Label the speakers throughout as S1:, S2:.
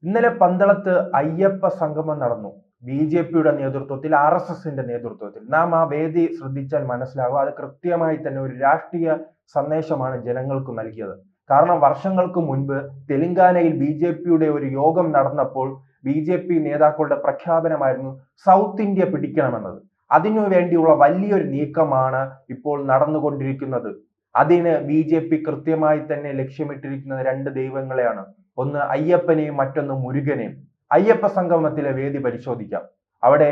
S1: ഇന്നലെ പന്തളത്ത് അയ്യപ്പ സംഗമം നടന്നു. ബി.ജെ.പിയുടെ നേതൃത്വത്തിൽ, ആർ.എസ്.എസിന്റെ നേതൃത്വത്തിൽ. നാം ആ വേദി ശ്രദ്ധിച്ചാൽ മനസ്സിലാകും, അത് കൃത്യമായി തന്നെ ഒരു രാഷ്ട്രീയ സന്ദേശമാണ് ജനങ്ങൾക്ക് നൽകിയത്. കാരണം വർഷങ്ങൾക്ക് മുൻപ് തെലങ്കാനയിൽ ബി.ജെ.പിയുടെ ഒരു യോഗം നടന്നപ്പോൾ ബി.ജെ.പി നേതാക്കളുടെ പ്രഖ്യാപനമായിരുന്നു സൗത്ത് ഇന്ത്യ പിടിക്കണമെന്നത്. അതിനു വേണ്ടിയുള്ള വലിയൊരു നീക്കമാണ് ഇപ്പോൾ നടന്നുകൊണ്ടിരിക്കുന്നത്. അതിന് ബി.ജെ.പി കൃത്യമായി തന്നെ ലക്ഷ്യമിട്ടിരിക്കുന്നത് രണ്ട് ദൈവങ്ങളെയാണ്. ഒന്ന് അയ്യപ്പനെയും മറ്റൊന്ന് മുരുകനെയും. അയ്യപ്പ സംഗമത്തിലെ വേദി പരിശോധിക്കാം. അവിടെ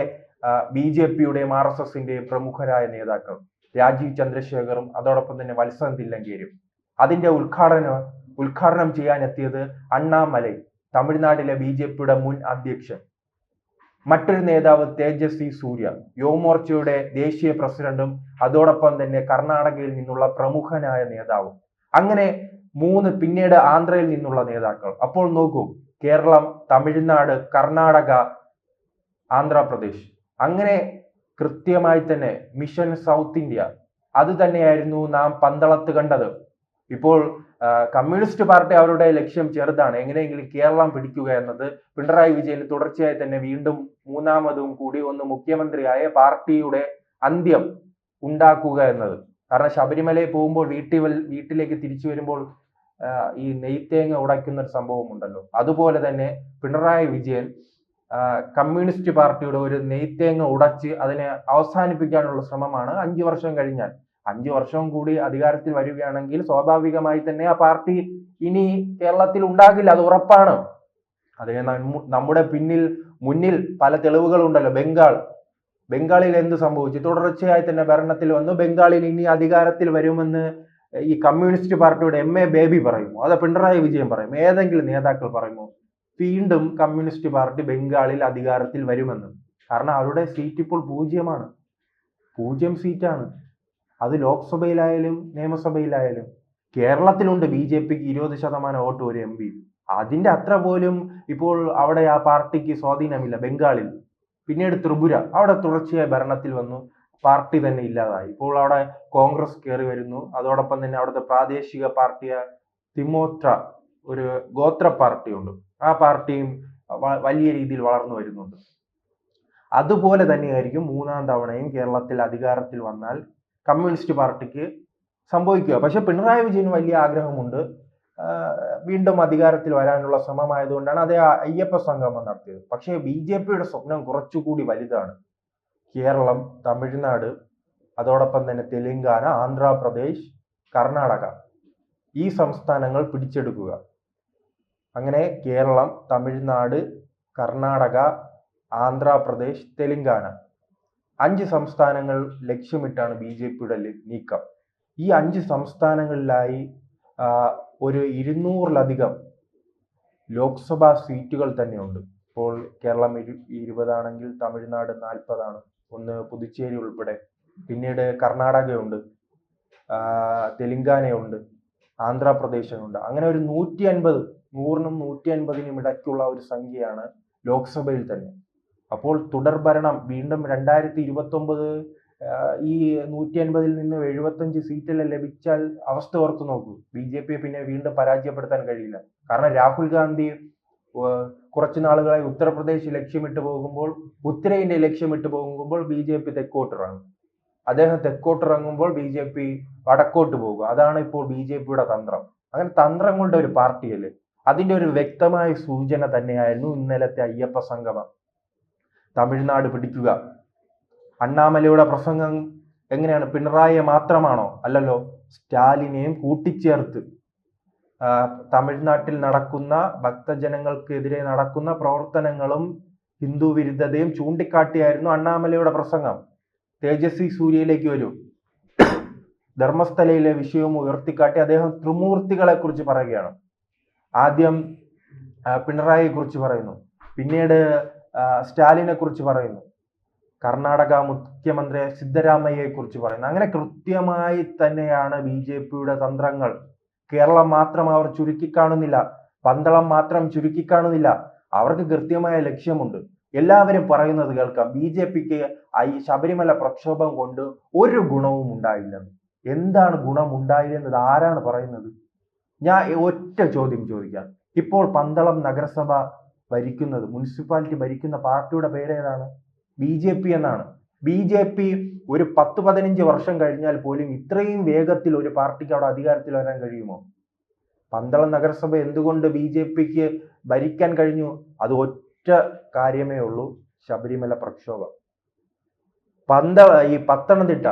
S1: ബി.ജെ.പിയുടെയും ആർ.എസ്.എസിന്റെയും പ്രമുഖരായ നേതാക്കൾ രാജീവ് ചന്ദ്രശേഖറും അതോടൊപ്പം തന്നെ വത്സൻ തില്ലങ്കേരിയും. അതിന്റെ ഉദ്ഘാടനം ചെയ്യാൻ എത്തിയത് അണ്ണാമലൈ, തമിഴ്നാട്ടിലെ ബി.ജെ.പിയുടെ മുൻ അധ്യക്ഷൻ. മറ്റൊരു നേതാവ് തേജസ്വി സൂര്യ, യുവമോർച്ചയുടെ ദേശീയ പ്രസിഡന്റും അതോടൊപ്പം തന്നെ കർണാടകയിൽ നിന്നുള്ള പ്രമുഖനായ നേതാവും. അങ്ങനെ പിന്നീട് ആന്ധ്രയിൽ നിന്നുള്ള നേതാക്കൾ. അപ്പോൾ നോക്കൂ, കേരളം, തമിഴ്നാട്, കർണാടക, ആന്ധ്രാപ്രദേശ്, അങ്ങനെ കൃത്യമായി തന്നെ മിഷൻ സൗത്ത് ഇന്ത്യ. അത് തന്നെയായിരുന്നു നാം പന്തളത്ത് കണ്ടത്. ഇപ്പോൾ കമ്മ്യൂണിസ്റ്റ് പാർട്ടി അവരുടെ ലക്ഷ്യം ചെറുതാണ്, എങ്ങനെയെങ്കിലും കേരളം പിടിക്കുക എന്നത്. പിണറായി വിജയന് തുടർച്ചയായി തന്നെ വീണ്ടും മൂന്നാമതും കൂടി ഒന്ന് മുഖ്യമന്ത്രിയായ പാർട്ടിയുടെ അന്ത്യം ഉണ്ടാക്കുക എന്നത്. കാരണം ശബരിമലയിൽ പോകുമ്പോൾ വീട്ടിലേക്ക് തിരിച്ചു വരുമ്പോൾ ഈ നെയ്ത്തേങ്ങ ഉടയ്ക്കുന്ന ഒരു സംഭവം ഉണ്ടല്ലോ, അതുപോലെ തന്നെ പിണറായി വിജയൻ കമ്മ്യൂണിസ്റ്റ് പാർട്ടിയുടെ ഒരു നെയ്ത്തേങ്ങ ഉടച്ച് അതിനെ അവസാനിപ്പിക്കാനുള്ള ശ്രമമാണ് 5 വർഷം കഴിഞ്ഞാൽ. 5 വർഷവും കൂടി അധികാരത്തിൽ വരികയാണെങ്കിൽ സ്വാഭാവികമായി തന്നെ ആ പാർട്ടി ഇനി കേരളത്തിൽ ഉണ്ടാകില്ല, അത് ഉറപ്പാണ്. അതിന് നമ്മുടെ മുന്നിൽ പല തെളിവുകളുണ്ടല്ലോ. ബംഗാളിൽ എന്ത് സംഭവിച്ചു? തുടർച്ചയായി തന്നെ ഭരണത്തിൽ വന്നു. ബംഗാളിൽ ഇനി അധികാരത്തിൽ വരുമെന്ന് ഈ കമ്മ്യൂണിസ്റ്റ് പാർട്ടിയുടെ എം.എ. ബേബി പറയുമോ? അത് പിണറായി വിജയൻ പറയുമോ? ഏതെങ്കിലും നേതാക്കൾ പറയുമോ വീണ്ടും കമ്മ്യൂണിസ്റ്റ് പാർട്ടി ബംഗാളിൽ അധികാരത്തിൽ വരുമെന്ന്? കാരണം അവരുടെ സീറ്റ് ഇപ്പോൾ 0 സീറ്റാണ്. അത് ലോക്സഭയിലായാലും നിയമസഭയിലായാലും. കേരളത്തിലുണ്ട് ബി.ജെ.പിക്ക് 20% വോട്ട്, ഒരു എം പി. അതിന്റെ അത്ര പോലും ഇപ്പോൾ അവിടെ ആ പാർട്ടിക്ക് സ്വാധീനമില്ല ബംഗാളിൽ. പിന്നീട് ത്രിപുര, അവിടെ തുടർച്ചയായി ഭരണത്തിൽ വന്നു, പാർട്ടി തന്നെ ഇല്ലാതായി. ഇപ്പോൾ അവിടെ കോൺഗ്രസ് കയറി വരുന്നു. അതോടൊപ്പം തന്നെ അവിടുത്തെ പ്രാദേശിക പാർട്ടിയ തിമോത്ര, ഒരു ഗോത്ര പാർട്ടിയുണ്ട്, ആ പാർട്ടിയും വലിയ രീതിയിൽ വളർന്നു വരുന്നുണ്ട്. അതുപോലെ തന്നെയായിരിക്കും 3ാം തവണയും കേരളത്തിൽ അധികാരത്തിൽ വന്നാൽ കമ്മ്യൂണിസ്റ്റ് പാർട്ടിക്ക് സംഭവിക്കുക. പക്ഷെ പിണറായി വിജയന് വലിയ ആഗ്രഹമുണ്ട്, വീണ്ടും അധികാരത്തിൽ വരാനുള്ള ശ്രമമായതുകൊണ്ടാണ് അതേ അയ്യപ്പ സംഗമം നടത്തിയത്. പക്ഷേ ബി.ജെ.പിയുടെ സ്വപ്നം കുറച്ചുകൂടി വലുതാണ്. കേരളം, തമിഴ്നാട്, അതോടൊപ്പം തന്നെ തെലങ്കാന, ആന്ധ്രാപ്രദേശ്, കർണാടക, ഈ സംസ്ഥാനങ്ങൾ പിടിച്ചെടുക്കുക. അങ്ങനെ കേരളം, തമിഴ്നാട്, കർണാടക, ആന്ധ്രാപ്രദേശ്, തെലങ്കാന, 5 സംസ്ഥാനങ്ങൾ ലക്ഷ്യമിട്ടാണ് ബി.ജെ.പിയുടെ നീക്കം. ഈ 5 സംസ്ഥാനങ്ങളിലായി ഒരു 200-ലധികം ലോക്സഭാ സീറ്റുകൾ തന്നെയുണ്ട്. ഇപ്പോൾ കേരളം 20 ആണെങ്കിൽ തമിഴ്നാട് 40 ഒന്ന് പുതുച്ചേരി ഉൾപ്പെടെ. പിന്നീട് കർണാടകയുണ്ട്, തെലങ്കാനയുണ്ട്, ആന്ധ്രാപ്രദേശുണ്ട്. അങ്ങനെ ഒരു 150, 100നും 150നും ഇടയ്ക്കുള്ള ഒരു സംഖ്യയാണ് ലോക്സഭയിൽ തന്നെ. അപ്പോൾ തുടർഭരണം വീണ്ടും 2029 ഈ 150ൽ നിന്ന് 75 സീറ്റെല്ലാം ലഭിച്ചാൽ അവസ്ഥ ഓർത്തു നോക്കൂ. ബി.ജെ.പിയെ പിന്നെ വീണ്ടും പരാജയപ്പെടുത്താൻ കഴിയില്ല. കാരണം രാഹുൽ ഗാന്ധി കുറച്ചു നാളുകളായി ഉത്തർപ്രദേശ് ലക്ഷ്യമിട്ട് പോകുമ്പോൾ, ഉത്തരേന്ത്യ ലക്ഷ്യമിട്ട് പോകുമ്പോൾ ബി.ജെ.പി തെക്കോട്ടിറങ്ങും. അദ്ദേഹം തെക്കോട്ടിറങ്ങുമ്പോൾ ബി.ജെ.പി വടക്കോട്ട് പോകുക. അതാണ് ഇപ്പോൾ ബി.ജെ.പിയുടെ തന്ത്രം. അങ്ങനെ തന്ത്രങ്ങളുടെ ഒരു പാർട്ടിയല്ലേ. അതിന്റെ ഒരു വ്യക്തമായ സൂചന തന്നെയായിരുന്നു ഇന്നലത്തെ അയ്യപ്പ സംഗമം. തമിഴ്നാട് പിടിക്കുക. അണ്ണാമലയുടെ പ്രസംഗം എങ്ങനെയാണ്? പിണറായിയെ മാത്രമാണോ? അല്ലല്ലോ, സ്റ്റാലിനെയും കൂട്ടിച്ചേർത്ത് തമിഴ്നാട്ടിൽ നടക്കുന്ന ഭക്തജനങ്ങൾക്കെതിരെ നടക്കുന്ന പ്രവർത്തനങ്ങളും ഹിന്ദു വിരുദ്ധതയും ചൂണ്ടിക്കാട്ടിയായിരുന്നു അണ്ണാമലയുടെ പ്രസംഗം. തേജസ്വി സൂര്യയിലേക്ക് വരും. ധർമ്മസ്ഥലയിലെ വിഷയവും ഉയർത്തിക്കാട്ടി അദ്ദേഹം ത്രിമൂർത്തികളെ കുറിച്ച് പറയുകയാണ്. ആദ്യം പിണറായിയെ കുറിച്ച് പറയുന്നു, പിന്നീട് സ്റ്റാലിനെ കുറിച്ച് പറയുന്നു, കർണാടക മുഖ്യമന്ത്രി സിദ്ധരാമയ്യയെ കുറിച്ച് പറയുന്നു. അങ്ങനെ കൃത്യമായി തന്നെയാണ് ബി.ജെ.പിയുടെ തന്ത്രങ്ങൾ. കേരളം മാത്രം അവർ ചുരുക്കിക്കാണുന്നില്ല, പന്തളം മാത്രം ചുരുക്കിക്കാണുന്നില്ല. അവർക്ക് കൃത്യമായ ലക്ഷ്യമുണ്ട്. എല്ലാവരും പറയുന്നത് കേൾക്കാം, ബി.ജെ.പിക്ക് ഈ ശബരിമല പ്രക്ഷോഭം കൊണ്ട് ഒരു ഗുണവും ഉണ്ടായില്ലെന്ന്. എന്താണ് ഗുണം ഉണ്ടായില്ലെന്നത് ആരാണ് പറയുന്നത്? ഞാൻ ഒറ്റ ചോദ്യം ചോദിക്കാം. ഇപ്പോൾ പന്തളം നഗരസഭ ഭരിക്കുന്നത്, മുനിസിപ്പാലിറ്റി ഭരിക്കുന്ന പാർട്ടിയുടെ പേരേതാണ്? BJP എന്നാണ്. BJP ഒരു 10-15 വർഷം കഴിഞ്ഞാൽ പോലും ഇത്രയും വേഗത്തിൽ ഒരു പാർട്ടിക്ക് അവിടെ അധികാരത്തിൽ വരാൻ കഴിയുമോ? പന്തളം നഗരസഭ എന്തുകൊണ്ട് BJPക്ക് ഭരിക്കാൻ കഴിഞ്ഞു? അത് ഒറ്റ കാര്യമേ ഉള്ളൂ, ശബരിമല പ്രക്ഷോഭം. ഈ പത്തനംതിട്ട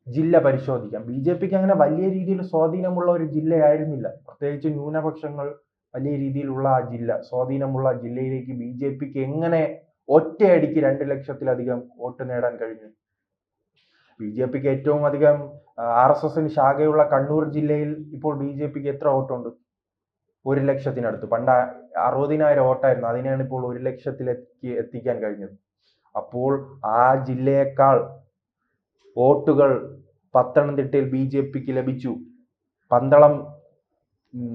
S1: ജില്ല പരിശോധിക്കാം. BJPക്ക് അങ്ങനെ വലിയ രീതിയിൽ സ്വാധീനമുള്ള ഒരു ജില്ലയായിരുന്നില്ല, പ്രത്യേകിച്ച് ന്യൂനപക്ഷങ്ങൾ വലിയ രീതിയിലുള്ള ആ ജില്ല, സ്വാധീനമുള്ള ജില്ലയിലേക്ക് BJPക്ക് എങ്ങനെ ഒറ്റയടിക്ക് 2 ലക്ഷത്തിലധികം വോട്ട് നേടാൻ കഴിഞ്ഞു? BJPക്ക് ഏറ്റവും അധികം RSSന് ശാഖയുള്ള കണ്ണൂർ ജില്ലയിൽ ഇപ്പോൾ BJPക്ക് എത്ര വോട്ടുണ്ട്? 1 ലക്ഷത്തിനടുത്ത്. പണ്ട് 60,000 വോട്ടായിരുന്നു, അതിനാണ് ഇപ്പോൾ 1 ലക്ഷത്തിലേക്ക് എത്തിക്കാൻ കഴിഞ്ഞത്. അപ്പോൾ ആ ജില്ലയേക്കാൾ വോട്ടുകൾ പത്തനംതിട്ടയിൽ BJPക്ക് ലഭിച്ചു. പന്തളം,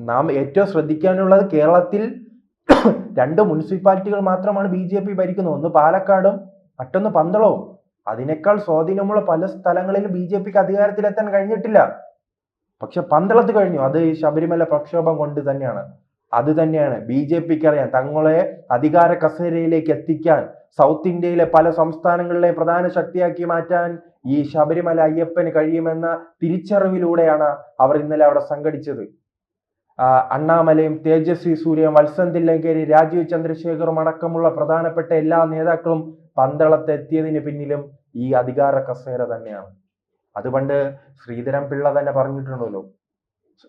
S1: നാം ഏറ്റവും ശ്രദ്ധിക്കാനുള്ളത് കേരളത്തിൽ 2 മുനിസിപ്പാലിറ്റികൾ മാത്രമാണ് BJP ഭരിക്കുന്നത്, ഒന്ന് പാലക്കാടും മറ്റൊന്ന് പന്തളവും. അതിനേക്കാൾ സ്വാധീനമുള്ള പല സ്ഥലങ്ങളിലും BJPക്ക് അധികാരത്തിലെത്താൻ കഴിഞ്ഞിട്ടില്ല. പക്ഷെ പന്തളത്ത് കഴിഞ്ഞു. അത് ശബരിമല പ്രക്ഷോഭം കൊണ്ട് തന്നെയാണ്. അത് തന്നെയാണ് BJPക്ക് അറിയാം, തങ്ങളെ അധികാര കസേരയിലേക്ക് എത്തിക്കാൻ, സൗത്ത് ഇന്ത്യയിലെ പല സംസ്ഥാനങ്ങളിലെ പ്രധാന ശക്തിയാക്കി മാറ്റാൻ ഈ ശബരിമല അയ്യപ്പന് കഴിയുമെന്ന തിരിച്ചറിവിലൂടെയാണ് അവർ ഇന്നലെ അവിടെ സംഘടിച്ചത്. അണ്ണാമലയും തേജസ്വി സൂര്യയും വത്സന്തില്ലങ്കേരി രാജീവ് ചന്ദ്രശേഖറും അടക്കമുള്ള പ്രധാനപ്പെട്ട എല്ലാ നേതാക്കളും പന്തളത്ത് എത്തിയതിന് പിന്നിലും ഈ അധികാര കസേര തന്നെയാണ്. അതുകൊണ്ട് ശ്രീധരൻ പിള്ള തന്നെ പറഞ്ഞിട്ടുണ്ടല്ലോ,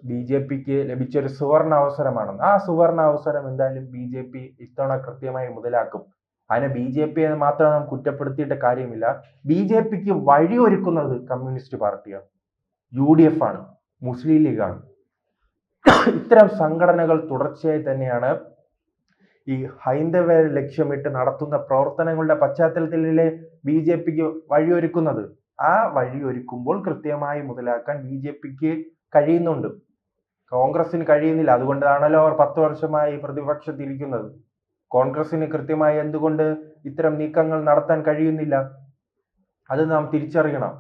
S1: BJPക്ക് ലഭിച്ചൊരു സുവർണ അവസരമാണെന്ന്. ആ സുവർണ അവസരം എന്തായാലും BJP ഇത്തവണ കൃത്യമായി മുതലാക്കും. അതിനെ BJPയെ മാത്രം നാം കുറ്റപ്പെടുത്തിയിട്ട് കാര്യമില്ല. BJPക്ക് വഴിയൊരുക്കുന്നത് കമ്മ്യൂണിസ്റ്റ് പാർട്ടിയാണ്, UDF ആണ്, മുസ്ലിം ലീഗാണ്. ഇത്തരം സംഘടനകൾ തുടർച്ചയായി തന്നെയാണ് ഈ ഹൈന്ദവ ലക്ഷ്യമിട്ട് നടത്തുന്ന പ്രവർത്തനങ്ങളുടെ പശ്ചാത്തലത്തിലെ BJPക്ക് വഴിയൊരുക്കുന്നത്. ആ വഴിയൊരുക്കുമ്പോൾ കൃത്യമായി മുതലാക്കാൻ BJPക്ക് കഴിയുന്നുണ്ട്, കോൺഗ്രസിന് കഴിയുന്നില്ല. അതുകൊണ്ടാണല്ലോ അവർ 10 വർഷമായി പ്രതിപക്ഷത്തിരിക്കുന്നത്. കോൺഗ്രസിന് കൃത്യമായി എന്തുകൊണ്ട് ഇത്തരം നീക്കങ്ങൾ നടത്താൻ കഴിയുന്നില്ല? അത് നാം തിരിച്ചറിയണം.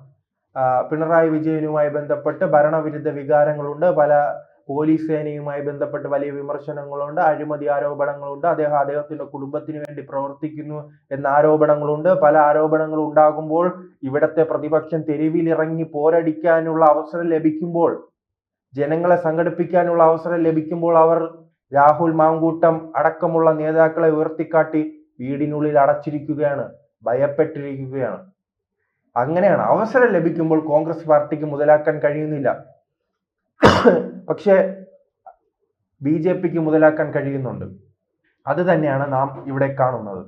S1: പിണറായി വിജയനുമായി ബന്ധപ്പെട്ട് ഭരണവിരുദ്ധ വികാരങ്ങളുണ്ട്, പല പോലീസ് സേനയുമായി ബന്ധപ്പെട്ട് വലിയ വിമർശനങ്ങളുണ്ട്, അഴിമതി ആരോപണങ്ങളുണ്ട്, അദ്ദേഹത്തിന്റെ കുടുംബത്തിന് വേണ്ടി പ്രവർത്തിക്കുന്നു എന്ന ആരോപണങ്ങളുണ്ട്. പല ആരോപണങ്ങൾ ഉണ്ടാകുമ്പോൾ ഇവിടത്തെ പ്രതിപക്ഷം തെരുവിലിറങ്ങി പോരടിക്കാനുള്ള അവസരം ലഭിക്കുമ്പോൾ, ജനങ്ങളെ സംഘടിപ്പിക്കാനുള്ള അവസരം ലഭിക്കുമ്പോൾ അവർ രാഹുൽ മാങ്കൂട്ടം അടക്കമുള്ള നേതാക്കളെ ഉയർത്തിക്കാട്ടി വീടിനുള്ളിൽ അടച്ചിരിക്കുകയാണ്, ഭയപ്പെട്ടിരിക്കുകയാണ്. അങ്ങനെയാണ്. അവസരം ലഭിക്കുമ്പോൾ കോൺഗ്രസ് പാർട്ടിക്ക് മുതലാക്കാൻ കഴിയുന്നില്ല, പക്ഷെ BJPക്ക് മുതലാക്കാൻ കഴിയുന്നുണ്ട്. അത് തന്നെയാണ് നാം ഇവിടെ കാണുന്നത്.